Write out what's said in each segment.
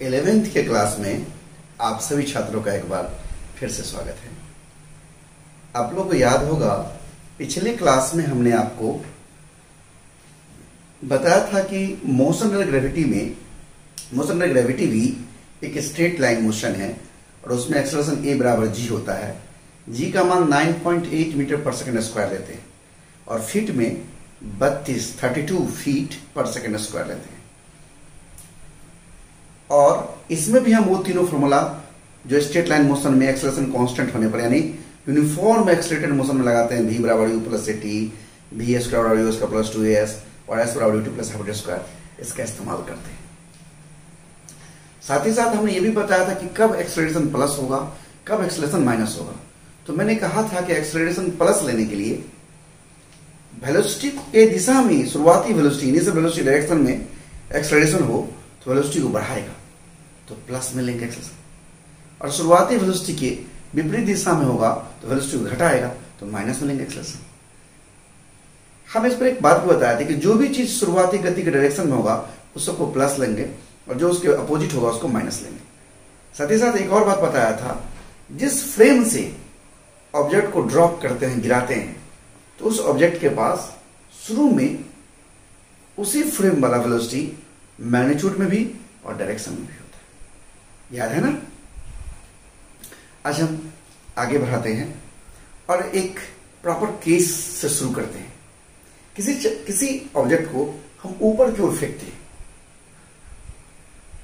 11th के class में आप सभी छात्रों का एक बार फिर से स्वागत है। आप लोगों को याद होगा पिछले क्लास में हमने आपको बताया था कि मोशन अंडर ग्रेविटी भी एक स्ट्रेट लाइन मोशन है और उसमें एक्सेलरेशन a बराबर g होता है। g का मान 9.8 मीटर पर सेकंड स्क्वायर लेते हैं और फीट में 32 फीट पर सेकंड स्क्वायर लेते हैं। और इसमें भी हम वो तीनों फॉर्मूला जो स्ट्रेट लाइन मोशन में एक्सेलरेशन कांस्टेंट होने पर यानी यूनिफॉर्म एक्सेलरेटेड मोशन में लगाते हैं, v बराबर u plus T, v square बराबर u स्क्वायर प्लस 2as और s बराबर u प्लस हाफ स्क्वायर, इसका इस्तेमाल करते हैं। साथ ही साथ हमने ये भी बताया था कि कब एक्सेलरेशन प्लस होगा, कब एक्सेलरेशन माइनस होगा। तो मैंने कहा था कि एक्सेलरेशन प्लस लेने के लिए वेलोसिटी के दिशा में शुरुआती वेलोसिटी इनिशियल वेलोसिटी डायरेक्शन में एक्सेलरेशन हो तो वेलोसिटी को बढ़ाएगा तो प्लस में लेंगे एक्सेलरेशन, और शुरुआती वेलोसिटी के विपरीत दिशा में होगा तो वेलोसिटी को घटाएगा तो माइनस में लेंगे एक्सेलरेशन। हम इस पर एक बात भी बताया था कि जो भी चीज शुरुआती गति के डायरेक्शन में होगा उसको प्लस लेंगे और जो उसके अपोजिट होगा उसको माइनस लेंगे। साथ ही साथ एक और बात बताया था, जिस फ्रेम से ऑब्जेक्ट को ड्रॉप करते हैं, गिराते हैं, तो उस ऑब्जेक्ट के पास शुरू में उसी फ्रेम वाला वेलोसिटी मैग्नीट्यूड में भी और डायरेक्शन में भी होता है। याद है ना? आज हम आगे बढ़ाते हैं और एक प्रॉपर केस से शुरू करते हैं। किसी ऑब्जेक्ट को हम ऊपर की ओर फेंकते हैं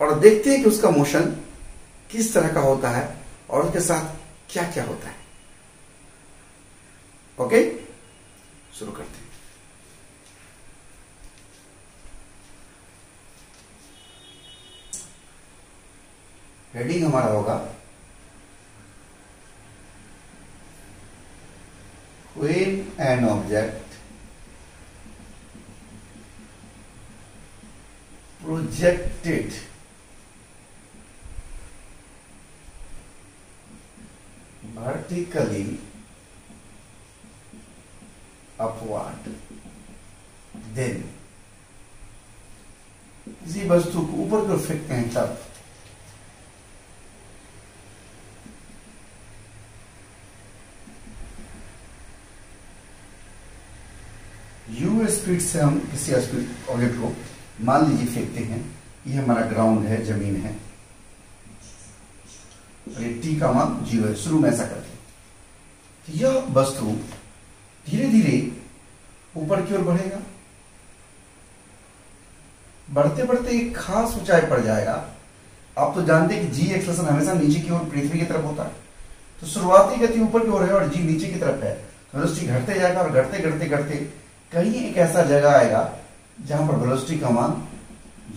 और देखते हैं कि उसका मोशन किस तरह का होता है और उसके साथ क्या क्या होता है। ओके, शुरू करते हैं। हेडिंग हमारा होगा when an object projected vertically upward, then किसी वस्तु को ऊपर की ओर फेंकते हैं तब u स्पीड से हम किसी स्पीड ऑब्जेक्ट को मान लीजिए फेंकते हैं। ये हमारा ग्राउंड है, जमीन है और ये t का मान 0 है। शुरू में ऐसा करते हैं तो यह वस्तु धीरे धीरे ऊपर की ओर बढ़ेगा, बढ़ते बढ़ते एक खास ऊंचाई पर जाएगा। आप तो जानते हैं कि g एक्सेलरेशन हमेशा नीचे की ओर पृथ्वी की तरफ होता है, तो शुरुआती गति ऊपर की ओर है और g नीचे की तरफ है, तो वेलोसिटी घटते जाएगा और घटते घटते घटते कहीं एक ऐसा जगह आएगा जहां पर वेलोसिटी का मान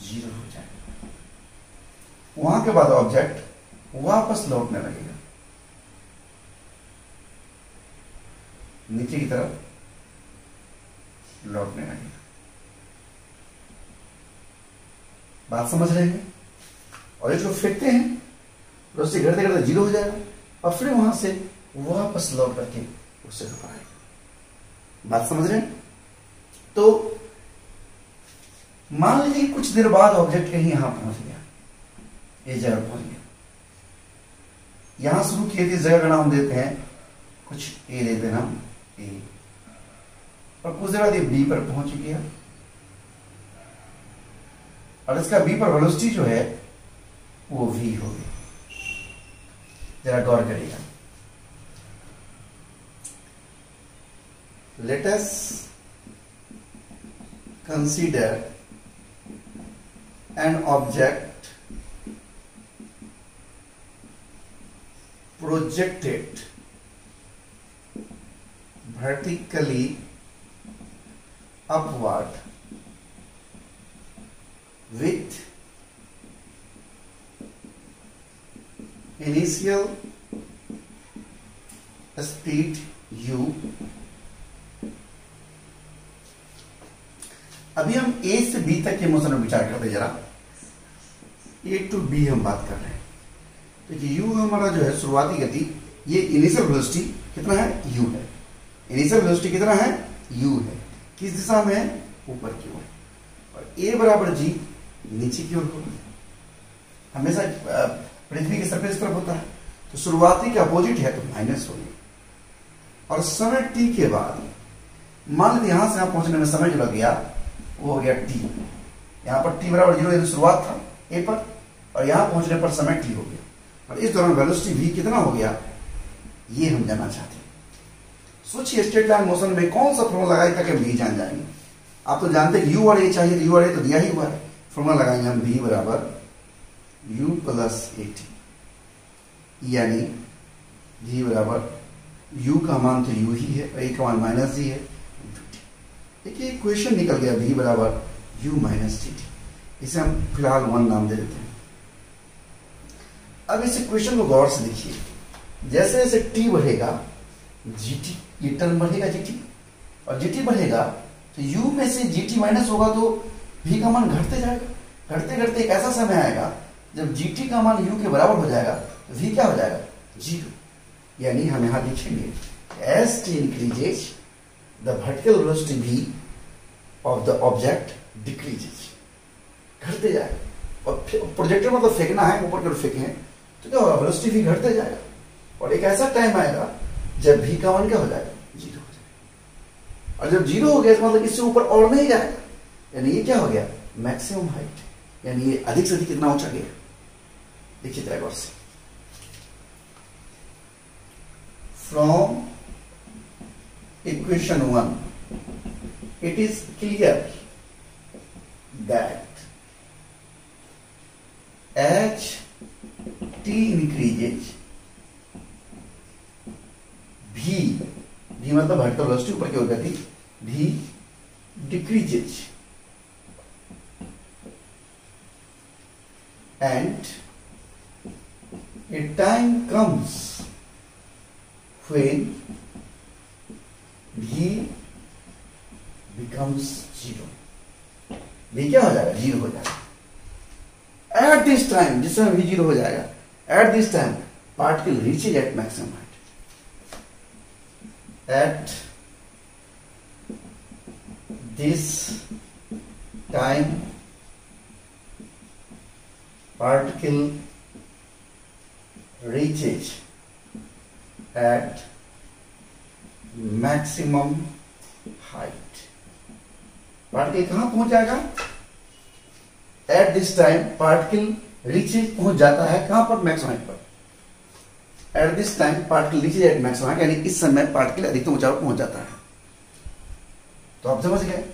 0 हो जाएगा। वहां के बाद ऑब्जेक्ट वापस लौटने लगेगा, नीचे की तरफ लौटने लगेगा। बात समझ रहे हैं? और ये जो फेंकते हैं वेलोसिटी घटते घटते 0 हो जाएगा और फिर वहां से वापस लौट करके उससे ऊपर आएगा। बात समझ रहे हैं? तो मान लीजिए कुछ देर बाद ऑब्जेक्ट कहीं यहां पहुंच गया, इस जगह पहुंच गया। यहां शुरू किए थे, इस जगह का नाम देते हैं कुछ ए देते हैं हम ए, और कुछ देर बाद ये बी पर पहुंच गया और इसका बी पर वेलोसिटी जो है वो वी हो गई। जरा गौर करिएगा। Let us consider an object projected vertically upward with initial speed u। अभी हम ए से बी तक के मोशन में विचार करते हैं। जरा ए टू बी हम बात कर रहे हैं। तो यू हमारा जो है शुरुआती गति, ये इनिशियल वेलोसिटी कितना है? यू है। इनिशियल वेलोसिटी कितना है? यू है। किस दिशा में है? ऊपर की ओर। और ए बराबर जी नीचे की ओर होगा, हमेशा पृथ्वी की सरफेस पर होता है, तो शुरुआती के अपोजिट है तो माइनस होगी। और समय टी के बाद मान लीजिए यहां से यहां पहुंचने में समय जो लग गया वो हो गया टी, यहां पर टी बराबर 0 शुरुआत था ए पर, और यहां पहुंचने पर समय टी हो गया, और इस दौरान वेलोसिटी v कितना हो गया ये हम जानना चाहते हैं। सोचिए स्ट्रेट लाइन मोशन में कौन सा फॉर्मूला लगाए ताकि हम v जान जाएंगे। आप तो जानते हैं u और a चाहिए, u और a तो दिया ही हुआ है, फॉर्मूला लगाएंगे हम v बराबर u प्लस at, यानी v बराबर u का मान तो u ही है और a का मान माइनस जी है। देखिए इक्वेशन निकल गया v बराबर u माइनस टी, इसे हम फिलहाल 1 नाम दे देते हैं। अब इस इक्वेशन को गौर से देखिए, जैसे जैसे t बढ़ेगा gt, ये टर्म बढ़ेगा gt, और gt बढ़ेगा तो u में से gt माइनस होगा तो v का मान घटते जाएगा। घटते घटते एक ऐसा समय आएगा जब gt का मान u के बराबर हो जाएगा तो v क्या हो जाएगा 0, यानी हम यहां लिखेंगे as t increases the vertical velocity v of the object decreases, घटते जाएगा। और प्रोजेक्टर मतलब फेंकना है, ऊपर की ओर फेंके तो क्या होगा वेलोसिटी v घटते जाएगा, और एक ऐसा टाइम आएगा जब v का मान क्या हो जाएगा 0 हो जाएगा। और जब 0 हो गया तो मतलब इससे ऊपर और नहीं जाएगा, यानी ये क्या हो गया मैक्सिमम हाइट, यानी ये अधिक से अधिक कितना ऊंचा गया। देखिए तरह गौर से, from equation 1 it is clear that as t increases v मतलब वर्टिकल वेलोसिटी ऊपर की ओर गति, v decreases and a time comes when v becomes 0, v क्या हो जाएगा 0 हो जाएगा। एट दिस टाइम, जिस समय v 0 हो जाएगा, at this time particle reaches at maximum height, at this time particle reaches at maximum height. Particle कहां पहुंच जाएगा at this time, particle reaches पहुंच जाता है कहां पर मैक्सिमम हाइट पर। At this time particle reaches at maximum height, यानी इस समय पार्टिकल अधिकतम ऊंचाई पर पहुंच जाता है। तो आप समझ गए।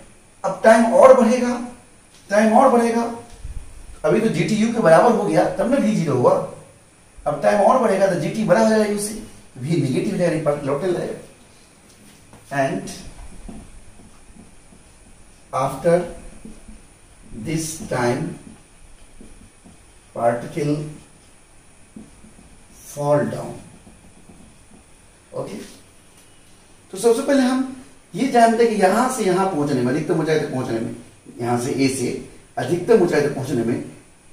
अब टाइम और बढ़ेगा, टाइम और बढ़ेगा, अभी तो जीटी यू के बराबर हो गया तब ना v 0 हुआ। अब टाइम और बढ़ेगा तो जीटी बड़ा हो जाएगा यू से, v नेगेटिव जाएगा, पार्टिकल लौटने लगेगा। And after this time particle fall down। Okay, तो सबसे पहले हम ये जानते हैं कि यहां से यहां पहुंचने में, अधिकतम ऊंचाई तक पहुंचने में, यहां से ए से अधिकतम ऊंचाई तक पहुंचने में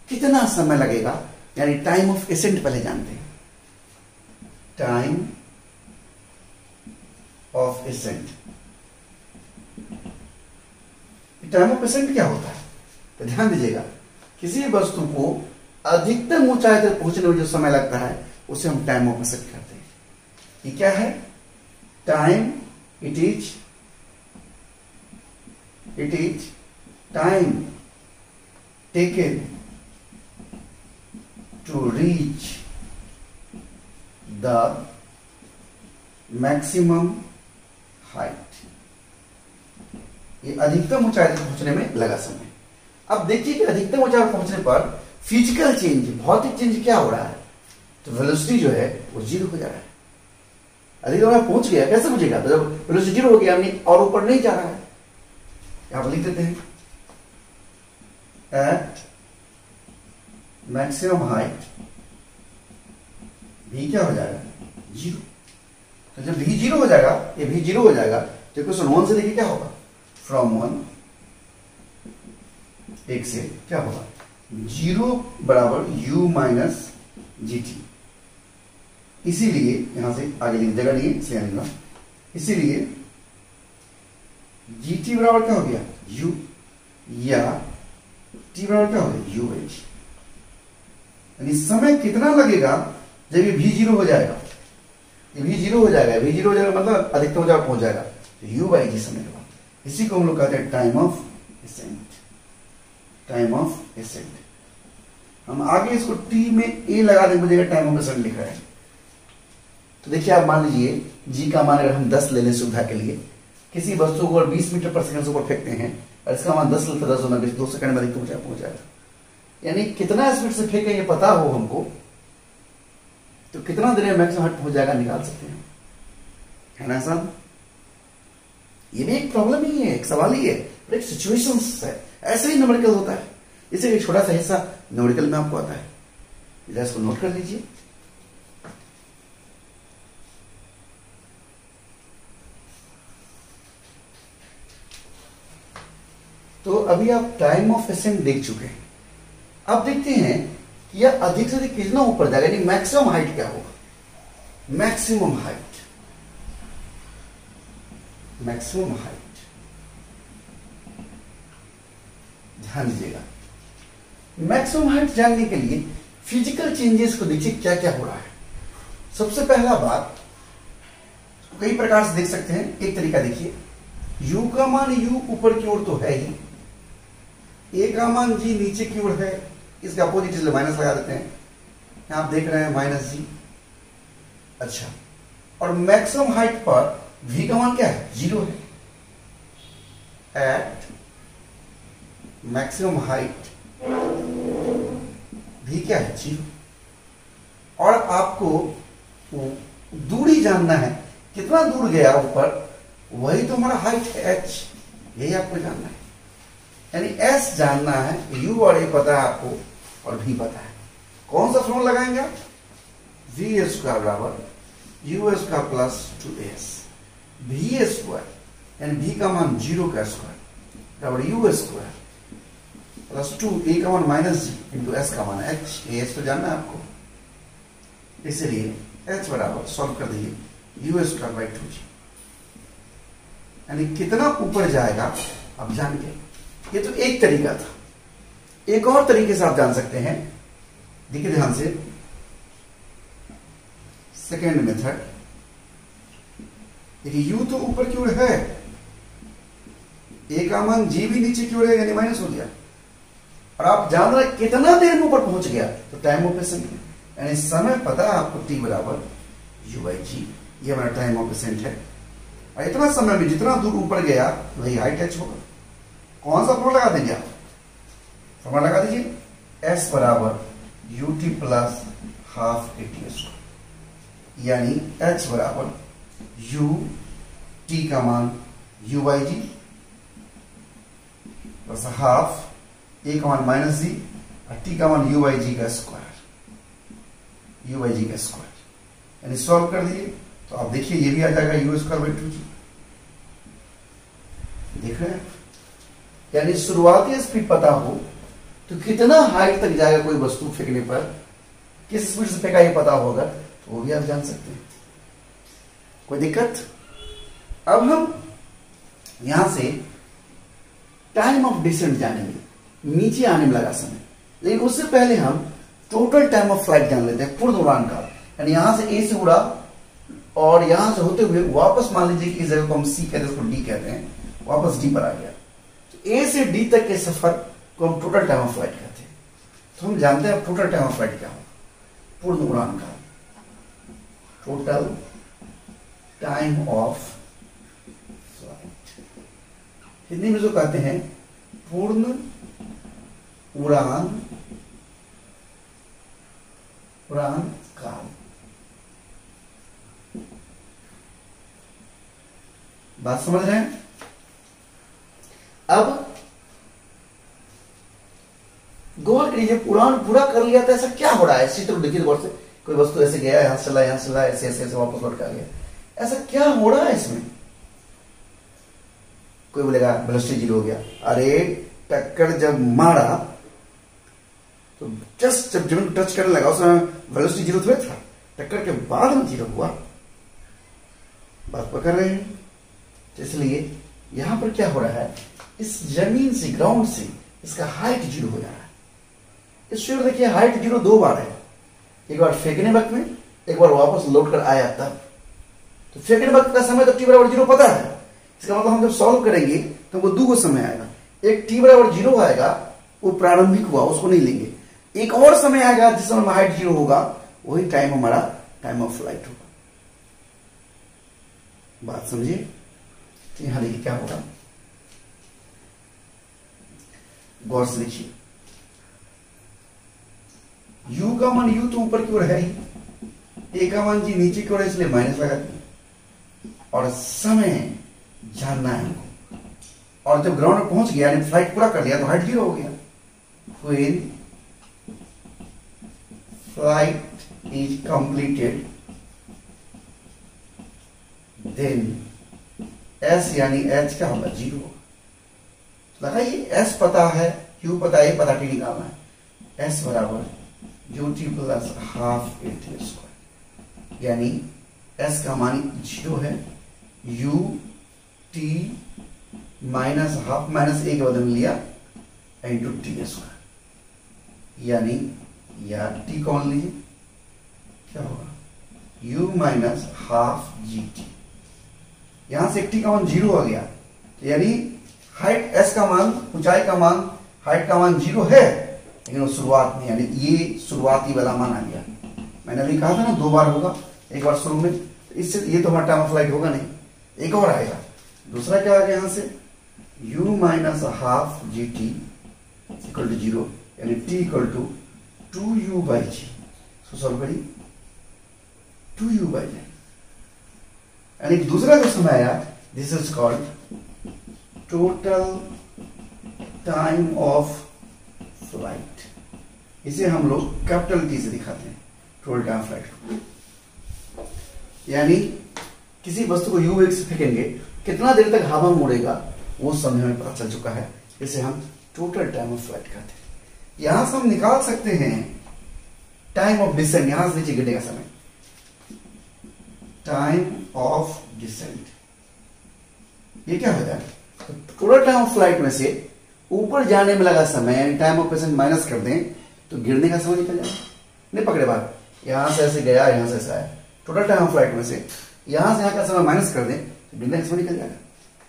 कितना समय लगेगा, यानी टाइम ऑफ एसेंट पहले जानते हैं। Time of accent, time of accent क्या होता है तो ध्यान दीजिएगा, किसी वस्तु को अधिकतम ऊंचाई तक पहुंचने में जो समय लगता है उसे हम टाइम ऑफ एसेंट कहते हैं। ये क्या है time, it is time taken to reach the maximum height. ये अधिकतम ऊंचाई तक पहुंचने में लगा समय। अब देखिए कि अधिकतम ऊंचाई पर पहुंचने पर फिजिकल चेंज, भौतिक चेंज क्या हो रहा है, तो वेलोसिटी जो है वो 0 हो जा रहा है। अधिकतम ऊंचाई पहुंच गया, कैसे पहुंचेगा, तो जब वेलोसिटी 0 हो गया यानी और ऊपर नहीं जा रहा है। यहां पर लिख देते हैं एट मैक्सिमम हाइट v क्या हो जाएगा 0। तो जब v 0 हो जाएगा, ये v 0 हो जाएगा तो क्वेश्चन 1 से देखिए क्या होगा, फ्रॉम 1 एक से क्या होगा 0 बराबर u माइनस जी टी। इसीलिए यहां से आगे लिख जगह नहीं है इसलिए लिखना, इसीलिए जी टी बराबर क्या हो गया u, या t बराबर क्या हो गया u h। यानी समय कितना लगेगा जब ये भी जीरो हो जाएगा, ये भी जीरो हो जाएगा, भी जीरो हो जाएगा मतलब अधिकतम जगह पहुंच जाएगा, तो यू बाई जी समय के बाद। इसी को हम लोग कहते हैं time of accent, time of accent. हम आगे इसको टी में ए लगा देंगे, मुझे टाइम ऑफ एसेंट लिख रहा है। तो देखिए आप मान लीजिए जी का मान अगर हम 10 ले लें सुविधा के लिए, किसी वस्तु को 20 मीटर पर सेकंड से ऊपर फेंकते हैं और इसका मान 10 लेते 10 होना 2 सेकंड में अधिकतम जगह पहुंच जाएगा। यानी कितना स्पीड से फेंके ये पता हो हमको, तो कितना देर में मैक्सिमम हाइट पहुंच जाएगा निकाल सकते हैं, है ना साहब। ये भी एक प्रॉब्लम ही है, एक सवाल ही है, एक सिचुएशन है, ऐसे ही न्यूमेरिकल होता है। इसे एक छोटा सा हिस्सा न्यूमेरिकल में आपको आता है, जरा इसको नोट कर लीजिए। तो अभी आप टाइम ऑफ एसेंट देख चुके हैं। अब देखते हैं कि यह अधिक से अधिक कितना ऊपर जाएगा, यानी मैक्सिमम हाइट क्या होगा। मैक्सिमम हाइट, मैक्सिमम हाइट, ध्यान दीजिएगा। मैक्सिमम हाइट जानने के लिए फिजिकल चेंजेस को देखिए क्या क्या हो रहा है। सबसे पहला बात, कई प्रकार से देख सकते हैं। एक तरीका देखिए, u का मान u ऊपर की ओर तो है ही, a का मान g नीचे की ओर है, इसका अपोजिट इसलिए माइनस लगा देते हैं। यहां आप देख रहे हैं माइनस जी। अच्छा, और मैक्सिमम हाइट पर v का मान क्या है, 0 है। एट मैक्सिमम हाइट v क्या है, 0। और आपको दूरी जानना है, कितना दूर गया ऊपर, वही तो हमारा हाइट है h, यही आपको जानना है। यानी s जानना है, u और a पता है आपको और v पता है। कौन सा फॉर्मूला लगाएंगे आप, v स्क्वायर बराबर u square plus 2s, v square यानी v का मान 0 का स्क्वायर बराबर u स्क्वायर प्लस 2 a का मान माइनस जी इंटू s का मान h। s तो जानना है आपको, इसलिए h बराबर सॉल्व कर दीजिए u स्क्वायर बाई 2g, यानी कितना ऊपर जाएगा आप जान गए। ये तो एक तरीका था। एक और तरीके से आप जान सकते हैं, देखिए ध्यान से, सेकेंड मेथड। देखिए u तो ऊपर की ओर है, a का मान g भी नीचे की ओर है, यानी माइनस हो गया। और आप जान रहे कितना देर में ऊपर पहुंच गया, तो टाइम ऑफ एसेंट, यानी समय पता है आपको t बराबर u बाई जी, ये हमारा टाइम ऑफ एसेंट है। और इतना समय में जितना दूर ऊपर गया वही हाइट h होगा। कौन सा फॉर्मूला लगा देंगे आप, फॉर्मूला लगा दीजिए, s बराबर ut plus half at square, यानी h बराबर u t का मान u by G plus half a का मान माइनस जी और t का मान u बाई जी का स्क्वायर, u बाई जी का स्क्वायर। यानी सॉल्व कर दीजिए तो आप देखिए ये भी आ जाएगा u स्क्वायर बाई 2g। देख रहे हैं, यानी शुरुआती स्पीड पता हो तो कितना हाइट तक जाएगा कोई वस्तु फेंकने पर, किस स्पीड से फेंका ये पता होगा, तो वो भी आप जान सकते हैं। कोई दिक्कत। अब हम यहां से टाइम ऑफ डिसेंट जानेंगे, नीचे आने में लगा समय। लेकिन उससे पहले हम टोटल टाइम ऑफ फ्लाइट जान लेते हैं, पूर्ण उड़ान काल। यानी यहां से ए से उड़ा और यहां से होते हुए वापस, मान लीजिए कि इस जगह को हम सी कहते हैं, उसको डी कहते हैं, वापस डी पर आ गया, तो ए से डी तक के सफर को हम टोटल टाइम ऑफ फ्लाइट कहते हैं। तो हम जानते हैं टोटल टाइम ऑफ फ्लाइट क्या होगा, पूर्ण उड़ान काल, total time of flight, Hindi में जो कहते हैं पूर्ण उड़ान काल। बात समझ रहे हैं। अब गौर करिए, उड़ान पूरा कर लिया तो ऐसा क्या हो रहा है, चित्र देखिए गौर से। कोई वस्तु ऐसे गया, यहां से चला, यहां से चला, ऐसे ऐसे ऐसे वापस लौट के आ गया, ऐसा क्या हो रहा है इसमें। कोई बोलेगा वेलोसिटी 0 हो गया। अरे टक्कर जब मारा तो जस्ट जब जमीन टच करने लगा उस समय वेलोसिटी 0 थोड़ा था, टक्कर के बाद में 0 हुआ। बात पकड़ रहे हैं। तो इसलिए यहां पर क्या हो रहा है, इस जमीन से, ग्राउंड से इसका हाइट 0 हो जा रहा है। इस स्फीयर देखिए हाइट 0 दो बार है, एक बार फेंकने वक्त में, एक बार वापस लौट कर आया तब। तो फेंकने वक्त का समय तो t बराबर 0 पता है, इसका मतलब हम जब सॉल्व करेंगे तो वो दो को समय आएगा। एक t बराबर 0 आएगा, वो प्रारंभिक हुआ, उसको नहीं लेंगे। एक और समय आएगा जिस समय हाइट 0 होगा, वही टाइम हमारा टाइम ऑफ फ्लाइट होगा। बात समझिए? तो यहां देखिए क्या होगा, गौर से देखिए। u का मान u तो ऊपर की ओर है ही, a का मान जी नीचे की ओर है, इसलिए माइनस लगा दिया। और समय जानना है हमको, और जब ग्राउंड में पहुंच गया यानी फ्लाइट पूरा कर लिया तो हाइट 0 हो गया। When flight is completed, then s यानी h क्या होगा, 0 होगा। लगाइए, s पता है, q पता है, पता टी निकालना है। s बराबर ut plus half a t square, यानी s का मान 0 है, u t minus half minus a के बदले में लिया इंटू टी स्क्वायर, यानी या t कौन लीजिए, क्या होगा u minus half G T. यहां से t का मान 0 आ गया, तो यानी हाइट s का मान, ऊंचाई का मान, हाइट का मान 0 है, लेकिन वो शुरुआत में, यानी ये शुरुआती वाला मान आ गया। मैंने अभी कहा था ना दो बार होगा, एक बार शुरू में, इससे ये तो हमारा टाइम ऑफ फ्लाइट होगा नहीं, एक और आएगा। दूसरा क्या आ गया यहां से, u minus half G T equal to 0, यानी t equal to 2u by G. So solve करिए, 2u बाई जी, यानी दूसरा जो समय आया, this is called total time of flight. इसे हम लोग कैपिटल टी से दिखाते हैं, टोटल टाइम फ्लाइट। यानी किसी वस्तु को u वेग से फेंकेंगे, कितना देर तक हवा में उड़ेगा वो समय हमें पता चल चुका है, इसे हम टोटल टाइम ऑफ फ्लाइट कहते हैं। यहां से हम निकाल सकते हैं टाइम ऑफ डिसेंट, यहां से नीचे गिरने का समय, टाइम ऑफ डिसेंट। ये क्या होता है, तो टोटल टाइम ऑफ फ्लाइट में से ऊपर जाने में लगा समय, टाइम ऑफ डिसेंट माइनस कर दें तो गिरने का समय निकल जाएगा। नहीं पकड़े बात, यहां से ऐसे गया, यहां से ऐसे आया, टोटल टाइम ऑफ फ्लाइट में से यहां से यहां का समय माइनस कर दें तो गिरने का समय निकल जाएगा।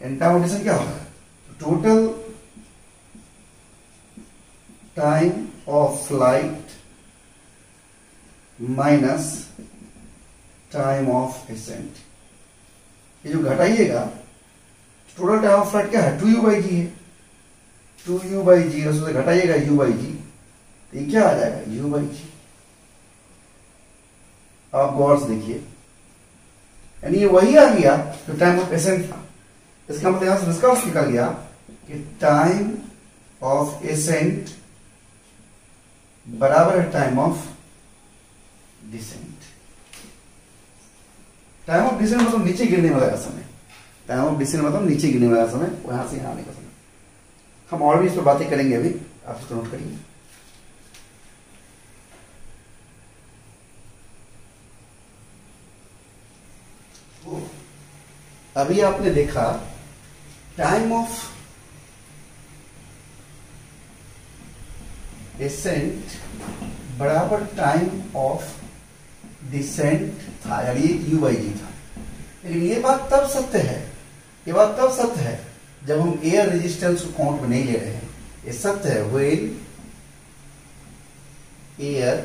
एंड टाइम ऑफ डिसेंट क्या होगा, total time of flight minus time of descent. ये जो घटाइएगा, टोटल टाइम ऑफ फ्लाइट क्या है, 2u बाई जी है, 2u बाई जी, उससे घटाइएगा u बाई जी, तो ये क्या आ जाएगा, u बाई जी। आप गौर से देखिए, यानी ये वही आ गया जो टाइम ऑफ एसेंट था। इसका मतलब यहां से निष्कर्ष निकल गया कि टाइम ऑफ एसेंट बराबर है time of descent. Time of descent मतलब नीचे गिरने वाला समय, टाइम ऑफ डिसेंट मतलब नीचे गिरने वाला समय, वहां से यहां आने का समय। हम और भी इस पर बातें करेंगे, अभी आप इसको नोट करिए। अभी आपने देखा टाइम ऑफ एसेंट बराबर टाइम ऑफ डिसेंट था, यानी u बाई जी था। लेकिन ये बात तब सत्य है, ये बात तब सत्य है जब हम एयर रेजिस्टेंस को काउंट में नहीं ले रहे हैं। ये सत्य है व्हेन एयर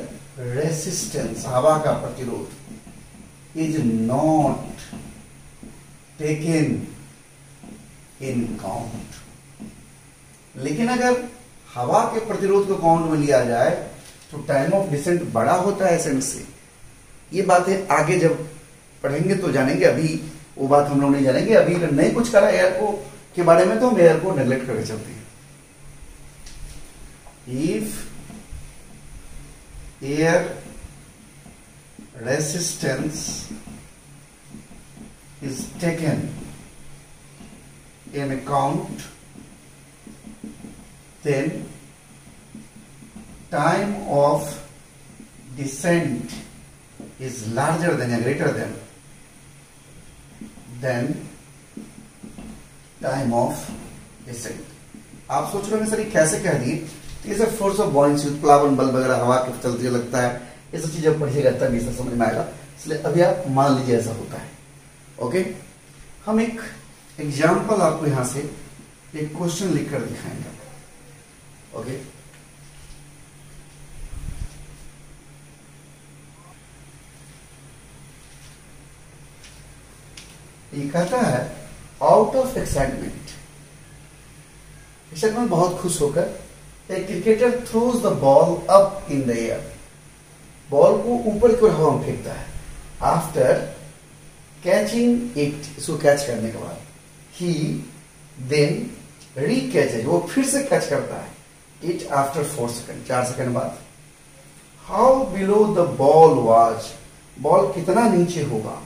रेसिस्टेंस, हवा का प्रतिरोध, is not taken in count. लेकिन अगर हवा के प्रतिरोध को काउंट में लिया जाए तो टाइम ऑफ डिसेंट बड़ा होता है एसेंट से। ये बातें आगे जब पढ़ेंगे तो जानेंगे, अभी वो बात हम लोग नहीं जानेंगे। अभी अगर नहीं कुछ करा एयर को के बारे में तो हम एयर को नेग्लेक्ट करके चलते हैं। If air resistance is taken in account, then time of descent is larger than or greater than time of ascent। आप सोच रहे होंगे सर ये कैसे कह दिए, ये सब फोर्स ऑफ बॉइंस, उत्प्लावन बल वगैरह, हवा के चलते लगता है, ये सब चीजें पढ़िएगा तभी सब समझ में आएगा। इसलिए अभी आप मान लीजिए ऐसा होता है। ओके, हम एक एग्जाम्पल आपको यहां से एक क्वेश्चन लिखकर दिखाएंगे। ओके, ये कहता है आउट ऑफ एक्साइटमेंट, एक्साइटमेंट बहुत खुश होकर एक cricketer throws the ball up in the air, ball को ऊपर की ओर हवा में फेंकता है। आफ्टर कैचिंग इट, इसको कैच करने के बाद, ही देन रीकैचेज, वो फिर से कैच करता है इट आफ्टर 4 सेकंड, 4 सेकंड बाद। How below the ball was, ball कितना नीचे होगा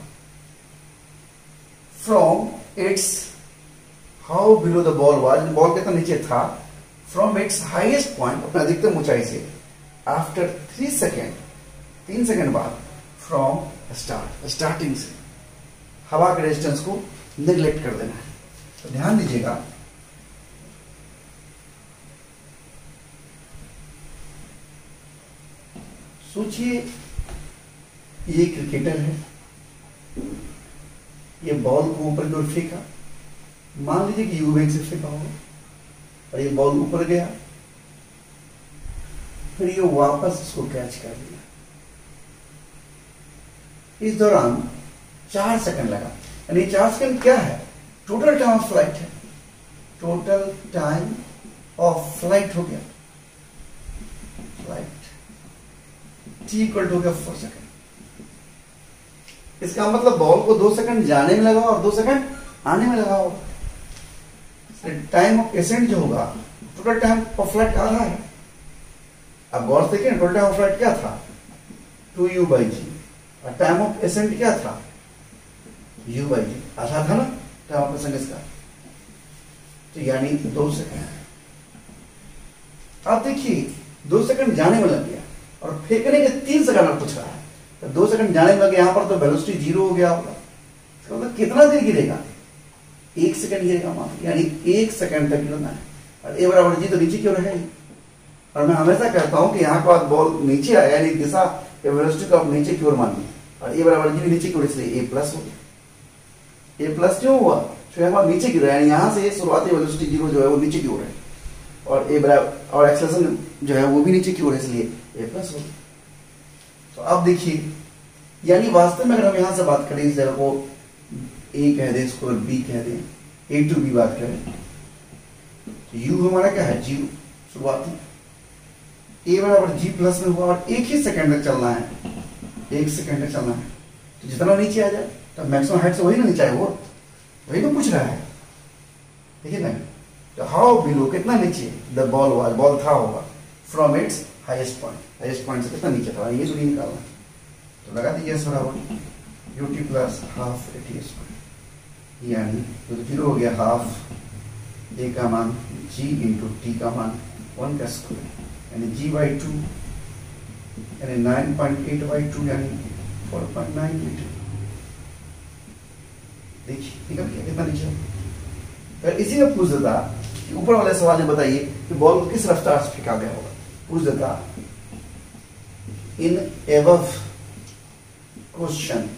from its, how below the ball was, ball कितना नीचे था फ्रॉम इट्स हाईएस्ट पॉइंट, अपना अधिकतम ऊंचाई से, आफ्टर 3 सेकेंड, 3 सेकेंड बाद, फ्रॉम स्टार्ट, स्टार्टिंग से। हवा के रेजिस्टेंस को नेग्लेक्ट कर देना है। तो ध्यान दीजिएगा, सोचिए ये क्रिकेटर है, ये बॉल को ऊपर की ओर फेंका, मान लीजिए कि यू वेग से फेंका होगा और ये बॉल ऊपर गया, फिर ये वापस इसको कैच कर लिया। इस दौरान 4 सेकंड लगा, यानी 4 सेकंड क्या है, टोटल टाइम ऑफ फ्लाइट है, टोटल टाइम ऑफ फ्लाइट हो गया, फ्लाइट टी इक्वल टू हो गया 4 सेकंड। इसका मतलब बॉल को 2 सेकंड जाने में लगा और 2 सेकंड आने में लगा होगा। टाइम ऑफ एसेंट जो होगा, टोटल टाइम ऑफ फ्लाइट आधा है। अब गौर से देखिए, टोटल टाइम ऑफ फ्लाइट क्या था, 2u/g, और टाइम ऑफ एसेंट क्या था, u/g, आधा था ना टाइम ऑफ एसेंट इसका, तो यानी 2 सेकंड। आप देखिए 2 सेकंड जाने में लग गया और फेंकने के 3 सेकंड आप पूछ रहा है, तो 2 सेकंड जाने में लगे, यहां पर तो वेलोसिटी 0 हो गया होगा, तो मतलब कितना देर गिरेगा, 1 सेकंड गिरेगा मात्र, यानी 1 सेकंड तक गिरना है। और ए बराबर जी तो नीचे की ओर है ही, और मैं हमेशा कहता हूं कि यहाँ के बाद बॉल नीचे आया, यानी दिशा वेलोसिटी को आप नीचे की ओर मानिए, और ए बराबर जी भी नीचे की ओर, इसलिए ए प्लस हो गया। ए प्लस क्यों हुआ, तो नीचे की ओर, यानी यहां से शुरुआती वेलोसिटी 0 जो है वो नीचे की ओर है, और ए बराबर और एक्सेलरेशन जो है वो भी नीचे की ओर है, इसलिए ए प्लस हो गया। तो अब देखिए, यानी वास्तव में अगर हम यहां से बात करें, इस जगह को ए कह दें, इसको बी कह दें, ए टू बी बात करें, यू हमारा क्या है, 0 शुरुआती, ए बराबर जी प्लस में हुआ और 1 ही सेकंड तक चलना है, 1 सेकंड तक चलना है, तो जितना नीचे आ जाए, तो मैक्सिमम हाइट से वही ना नीचे आए, वो वही तो पूछ रहा है, ठीक है ना। तो हाउ बिलो, कितना नीचे, द बॉल वाज, बॉल था होगा, from its highest point, highest point से कितना नीचे था, ये जो निकालना है, तो लगा दीजिए एस बराबर ut plus half at square, यानी तो 0 हो गया, हाफ ए का मान g इंटू टी का मान 1 का स्क्वायर, यानी g/2, यानी 9.8/2, यानी 4.9 मीटर। देखिए निकल गया कितना नीचे। अगर इसी में पूछ देता कि ऊपर वाले सवाल में बताइए कि बॉल को किस रफ्तार से फेंका गया होगा, पूछ देता in above question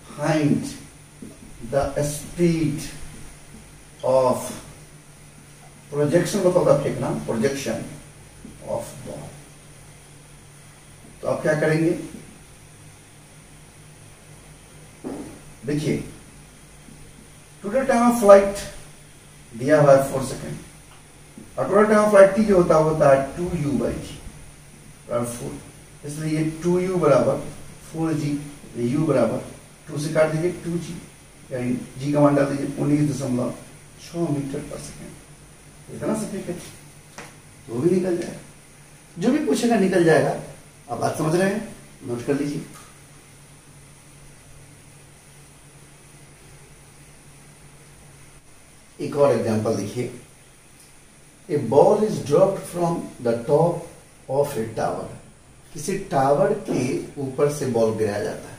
find the speed of projection, बताओ फेंकना, प्रोजेक्शन ऑफ बॉल, तो आप क्या करेंगे, देखिए टोटल टाइम ऑफ फ्लाइट दिया हुआ है 4 सेकेंड, और total time of flight T जो होता है 2u/g बराबर 4, इसलिए ये 2u बराबर 4g, u बराबर 2 से काट दीजिए 2g, यानी g का मान डाल दीजिए 19.6 मीटर पर सेकेंड। इतना से फेंके तो भी निकल जाएगा, जो भी पूछेगा निकल जाएगा। आप बात समझ रहे हैं, नोट कर लीजिए। एक और एग्जांपल देखिए, a ball is dropped from the top of a tower, किसी टावर के ऊपर से बॉल गिराया जाता है,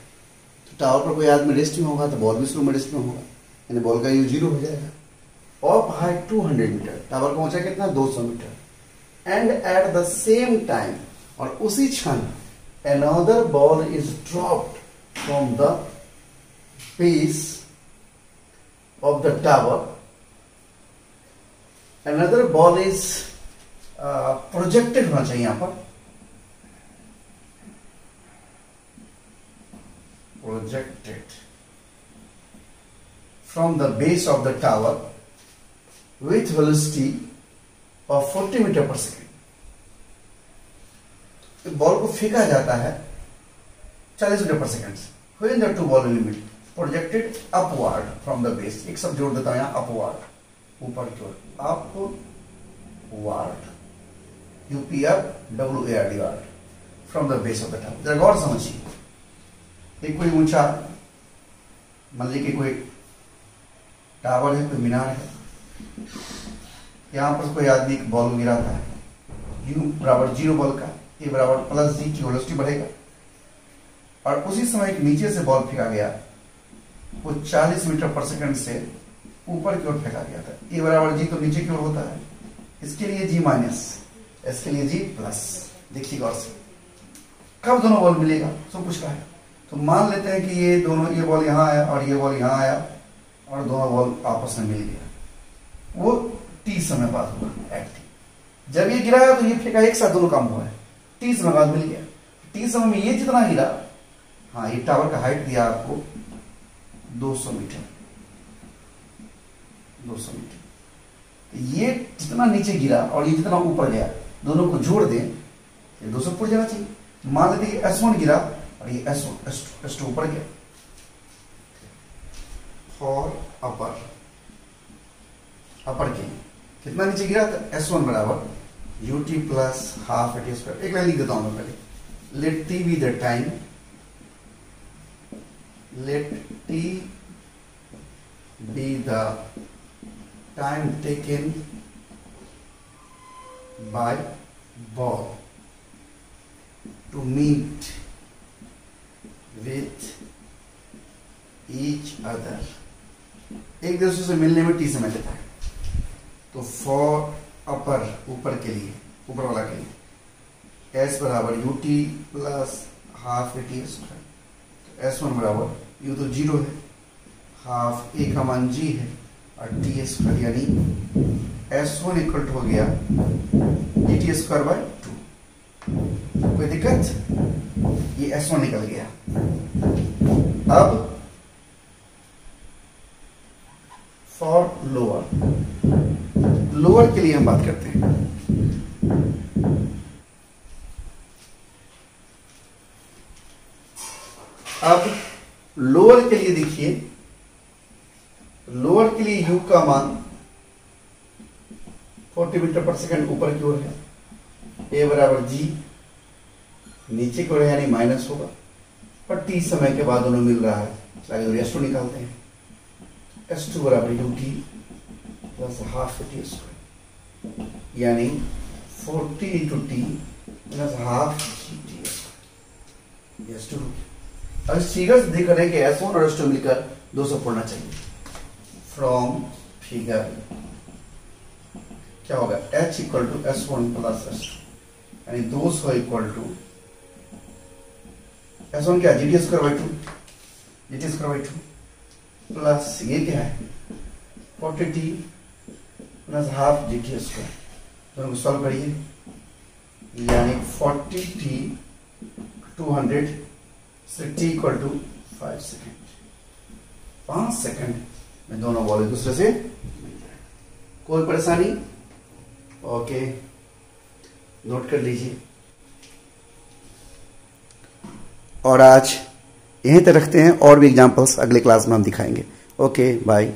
तो टावर पर कोई आदमी रेस्ट में होगा तो बॉल भी स्लो में रेस्ट में होगा, यानी बॉल का यू 0 हो जाएगा। ऑफ हाइट 200 मीटर, टावर का ऊंचाई कितना 200 metre. And at the same time, और उसी क्षण another ball is dropped from the base of the tower. Another ball is projected होना चाहिए यहां पर, projected from the base of the tower with velocity of 40 metre पर second. Ball को फेंका जाता है 40 मीटर पर सेकेंड से। When the two ball limit projected upward from the base, एक शब्द जोड़ देता हूं यहां, upward, ऊपर की ओर, upward, upward, from the base of the tower। जरा गौर समझिए, एक कोई ऊंचा, मान लीजिए कि कोई टावर है, कोई मीनार है, यहां पर कोई आदमी एक बॉल गिराता है, u बराबर 0 बॉल का, ए बराबर प्लस जी की वेलोसिटी बढ़ेगा, और उसी समय एक नीचे से बॉल फेंका गया, वो 40 मीटर पर सेकंड से ऊपर की ओर फेंका गया था। ए बराबर जी तो नीचे की ओर होता है, इसके लिए जी माइनस, इसके लिए जी प्लस। देखिए गौर से, कब दोनों बॉल मिलेगा सब कुछ का है। तो मान लेते हैं कि ये दोनों, ये बॉल यहां आया और ये बॉल यहां आया, और दोनों बॉल आपस में मिल गया, वो टी समय बाद हुआ एट टी। जब ये गिराया तो ये फेंका, एक साथ दोनों काम हुआ है, टी समय बाद मिल गया। टी समय में ये जितना गिरा, हाँ ये टावर का हाइट दिया आपको 200 मीटर, 200 मीटर। तो ये जितना नीचे गिरा और ये जितना ऊपर गया, दोनों को जोड़ दें, ये 200 फुट जाना चाहिए। मान लेते हैं S1 गिरा और ये S2 ऊपर गया। फॉर अपर के कितना नीचे गिरा था, S1 बराबर ut plus half at square. एक लाइन लिख देता हूं मैं पहले, let t be the time, let t be the time taken by ball to meet with each other। एक दूसरे से मिलने में टी समय लेता है। तो फॉर अपर, ऊपर के लिए, ऊपर वाला के लिए, s बराबर ut plus half at square. S1 बराबर, यू तो 0 है, हाफ ए का मान जी है, और टी स्क्वायर, यानी S1 इक्वल हो गया टी स्क्वायर बाय 2। कोई दिक्कत, ये S1 निकल गया। अब फॉर लोअर के लिए हम बात करते हैं। अब लोअर के लिए देखिए, लोअर के लिए u का मान 40 मीटर पर सेकंड ऊपर की ओर है, a बराबर g, नीचे की ओर है यानी माइनस होगा, पर t समय के बाद दोनों मिल रहा है, चलिए S2 निकालते हैं। S2 बराबर ut plus half at square, यानी 40 into T plus half T square, S2। अब इस फिगर से देख रहे हैं कि S1 और S2 मिलकर 200 फोड़ना चाहिए। फ्रॉम फिगर क्या होगा, H equal to S1 plus S2, यानी 200 इक्वल टू S1 क्या, GT square by 2, GT square by 2 plus ये क्या है 40t plus half GT square. दोनों को सॉल्व करिए, यानी 40t 200 से t equal to 5 second, 5 second में दोनों बॉल एक दूसरे से मिल जाए। कोई परेशानी? ओके, नोट कर लीजिए। और आज यहीं तक रखते हैं, और भी एग्जांपल्स अगले क्लास में हम दिखाएंगे। Okay bye.